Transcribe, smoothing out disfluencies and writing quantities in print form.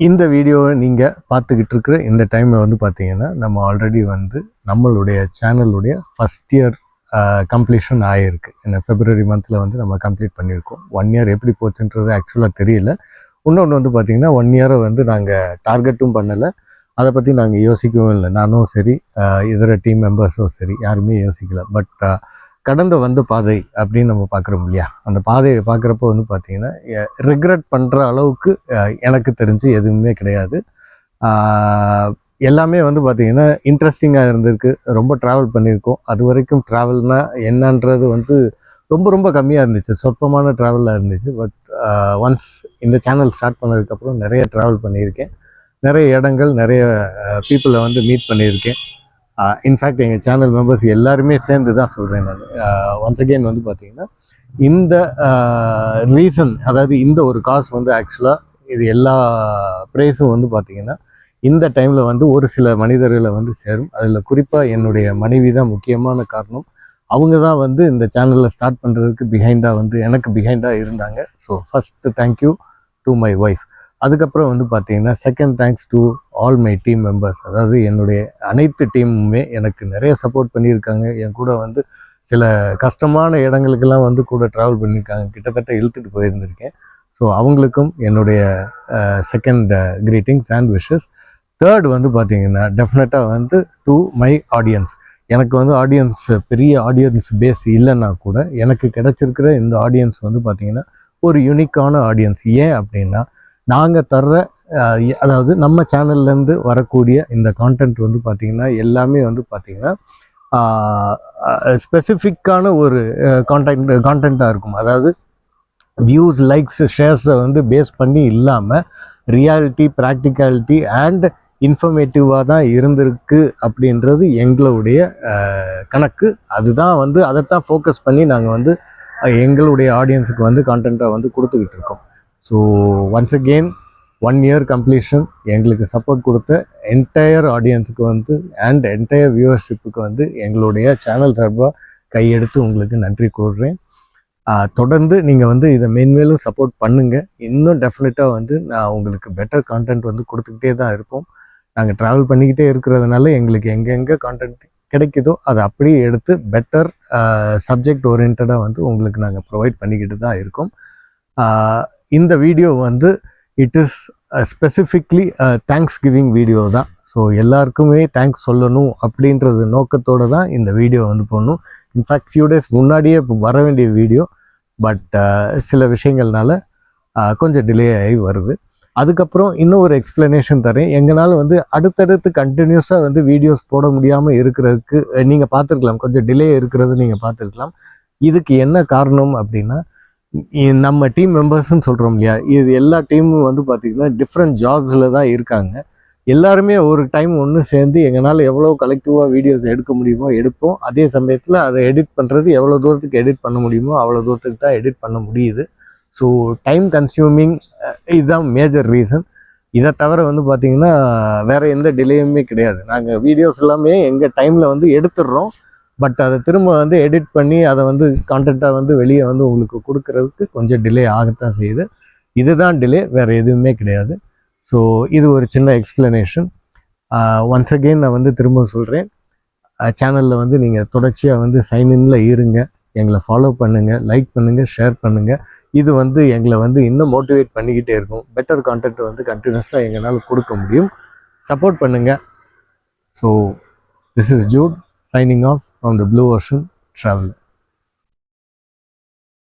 இந்த வீடியோவை நீங்கள் பார்த்துக்கிட்டு இருக்கிற இந்த டைமில் வந்து பார்த்தீங்கன்னா நம்ம ஆல்ரெடி வந்து நம்மளுடைய சேனலுடைய ஃபஸ்ட் இயர் கம்ப்ளீஷன் ஆகிருக்கு. இந்த February மந்தில் வந்து நம்ம கம்ப்ளீட் பண்ணியிருக்கோம். 1 இயர் எப்படி போச்சுன்றது ஆக்சுவலாக தெரியல. இன்னொன்று வந்து பார்த்திங்கன்னா 1 இயரை வந்து நாங்கள் டார்கெட்டும் பண்ணலை, அதை பற்றி நாங்கள் யோசிக்கவும் இல்லை. நானும் சரி, இதர டீம் மெம்பர்ஸும் சரி, யாருமே யோசிக்கலை. பட் கடந்த வந்த பாதை அப்படின்னு நம்ம பார்க்குறோம் இல்லையா, அந்த பாதையை பார்க்குறப்போ வந்து பார்த்திங்கன்னா ரிக்ரெட் பண்ணுற அளவுக்கு எனக்கு தெரிஞ்சு எதுவுமே கிடையாது. எல்லாமே வந்து பார்த்திங்கன்னா இன்ட்ரெஸ்டிங்காக இருந்திருக்கு. ரொம்ப ட்ராவல் பண்ணியிருக்கோம். அது வரைக்கும் ட்ராவல்னால் என்னன்றது வந்து ரொம்ப ரொம்ப கம்மியாக இருந்துச்சு, சொற்பமான ட்ராவலாக இருந்துச்சு. பட் ஒன்ஸ் இந்த சேனல் ஸ்டார்ட் பண்ணதுக்கப்புறம் நிறைய ட்ராவல் பண்ணியிருக்கேன். நிறைய இடங்கள், நிறைய பீப்புளை வந்து மீட் பண்ணியிருக்கேன். இன்ஃபேக்ட் எங்கள் சேனல் மெம்பர்ஸ் எல்லாருமே சேர்ந்து தான் சொல்கிறேன் நான். ஒன்ஸ் அகெயின் வந்து பார்த்திங்கன்னா இந்த ரீசன், அதாவது இந்த ஒரு காசு வந்து ஆக்சுவலாக இது எல்லா ப்ரைஸும் வந்து பார்த்திங்கன்னா இந்த டைமில் வந்து ஒரு சில மனிதர்களை வந்து சேரும். அதில் குறிப்பாக என்னுடைய மனைவி தான் முக்கியமான காரணம். அவங்க தான் வந்து இந்த சேனலில் ஸ்டார்ட் பண்ணுறதுக்கு பிஹைண்டாக வந்து எனக்கு பிஹைண்டாக இருந்தாங்க. So first thank you to my wife. அதுக்கப்புறம் வந்து பார்த்திங்கன்னா second thanks to all my team members. அதாவது என்னுடைய அனைத்து டீமுமே எனக்கு நிறைய சப்போர்ட் பண்ணியிருக்காங்க. என் கூட வந்து சில கஷ்டமான இடங்களுக்கெல்லாம் வந்து கூட ட்ராவல் பண்ணியிருக்காங்க. கிட்டத்தட்ட இழுத்துட்டு போயிருந்திருக்கேன். ஸோ அவங்களுக்கும் என்னுடைய second greetings and wishes. Third வந்து பார்த்திங்கன்னா டெஃபினட்டாக வந்து டு மை ஆடியன்ஸ். எனக்கு வந்து ஆடியன்ஸ், பெரிய ஆடியன்ஸ் பேஸ் இல்லைன்னா கூட எனக்கு கிடச்சிருக்கிற இந்த ஆடியன்ஸ் வந்து பார்த்திங்கன்னா ஒரு யூனிக்கான ஆடியன்ஸ். ஏன் அப்படின்னா நாங்கள் தர்ற அதாவது நம்ம சேனல்லேருந்து வரக்கூடிய இந்த கான்டென்ட் வந்து எல்லாமே வந்து ஸ்பெசிஃபிக்கான ஒரு கான்டென்ட்டாக இருக்கும். அதாவது வியூஸ், லைக்ஸ், ஷேர்ஸை வந்து பேஸ் பண்ணி இல்லாமல் ரியாலிட்டி, ப்ராக்டிகாலிட்டி அண்ட் இன்ஃபர்மேட்டிவாக தான் இருந்திருக்கு அப்படின்றது எங்களுடைய கணக்கு. அதுதான் வந்து அதைத்தான் ஃபோக்கஸ் பண்ணி நாங்கள் வந்து எங்களுடைய ஆடியன்ஸுக்கு வந்து கான்டென்ட்டாக வந்து கொடுத்துக்கிட்டு இருக்கோம். So once again 1 year completion எங்களுக்கு சப்போர்ட் கொடுத்த என்டையர் ஆடியன்ஸுக்கு வந்து அண்ட் என்டையர் வியூவர்ஷிப்புக்கு வந்து எங்களுடைய சேனல் சார்பாக கையெடுத்து உங்களுக்கு நன்றி கூறுறேன். தொடர்ந்து நீங்கள் வந்து இதை மேன்மேலும் சப்போர்ட் பண்ணுங்கள். இன்னும் டெஃபினட்டாக வந்து நான் உங்களுக்கு பெட்டர் கான்டென்ட் வந்து கொடுத்துக்கிட்டே தான் இருப்போம். நாங்கள் ட்ராவல் பண்ணிக்கிட்டே இருக்கிறதுனால எங்களுக்கு எங்கெங்கே கான்டென்ட் கிடைக்குதோ அதை அப்படியே எடுத்து பெட்டர் சப்ஜெக்ட் ஓரியன்டாக வந்து உங்களுக்கு நாங்கள் ப்ரொவைட் பண்ணிக்கிட்டு தான் இருக்கோம். இந்த வீடியோ வந்து it is specifically thanks giving video தான். ஸோ எல்லாருக்குமே தேங்க்ஸ் சொல்லணும் அப்படின்றது நோக்கத்தோடு தான் இந்த வீடியோ வந்து போடணும். இன்ஃபேக்ட் ஃபியூ டேஸ் முன்னாடியே வர வேண்டிய வீடியோ, பட் சில விஷயங்கள்னால கொஞ்சம் டிலே ஆகி வருது. அதுக்கப்புறம் இன்னும் ஒரு எக்ஸ்ப்ளனேஷன் தரேன். எங்களால் வந்து அடுத்தடுத்து கண்டினியூஸாக வந்து வீடியோஸ் போட முடியாமல் இருக்கிறதுக்கு நீங்கள் பார்த்துருக்கலாம், கொஞ்சம் டிலே இருக்கிறது நீங்கள் பார்த்துருக்கலாம். இதுக்கு என்ன காரணம் அப்படின்னா, நம்ம டீம் மெம்பர்ஸ்ன்னு சொல்கிறோம் இல்லையா, இது எல்லா டீமும் வந்து பார்த்திங்கன்னா டிஃப்ரெண்ட் ஜாப்ஸில் தான் இருக்காங்க. எல்லாருமே ஒரு டைம் ஒன்று சேர்ந்து எங்களால் எவ்வளோ கலெக்டிவாக வீடியோஸ் எடுக்க முடியுமோ எடுப்போம். அதே சமயத்தில் அதை எடிட் பண்ணுறது எவ்வளோ தூரத்துக்கு எடிட் பண்ண முடியுமோ அவ்வளோ தூரத்துக்கு தான் எடிட் பண்ண முடியுது. ஸோ டைம் கன்சியூமிங் இதுதான் மேஜர் ரீசன். இதை தவிர வந்து பார்த்திங்கன்னா வேறு எந்த டிலேயுமே கிடையாது. நாங்கள் வீடியோஸ் எல்லாமே எங்கள் டைமில் வந்து எடுத்துடுறோம். பட் அதை திரும்ப வந்து எடிட் பண்ணி அதை வந்து கான்டென்ட்டாக வந்து வெளியே வந்து உங்களுக்கு கொடுக்கறதுக்கு கொஞ்சம் டிலே ஆகத்தான் செய்யுது. இதுதான் டிலே, வேறு எதுவுமே கிடையாது. ஸோ இது ஒரு சின்ன எக்ஸ்ப்ளனேஷன். ஒன்ஸ் அகெயின் நான் வந்து திரும்ப சொல்கிறேன், சேனலில் வந்து நீங்கள் தொடர்ச்சியாக வந்து சைன்இன்ல இருங்க, எங்களை ஃபாலோ பண்ணுங்கள், லைக் பண்ணுங்கள், ஷேர் பண்ணுங்கள். இது வந்து எங்களை வந்து இன்னும் மோட்டிவேட் பண்ணிக்கிட்டே இருக்கும். பெட்டர் கான்டென்ட் வந்து கண்டினியூஸாக எங்களால் கொடுக்க முடியும். சப்போர்ட் பண்ணுங்கள். So this is Jude signing off from the Blue Ocean Traveler.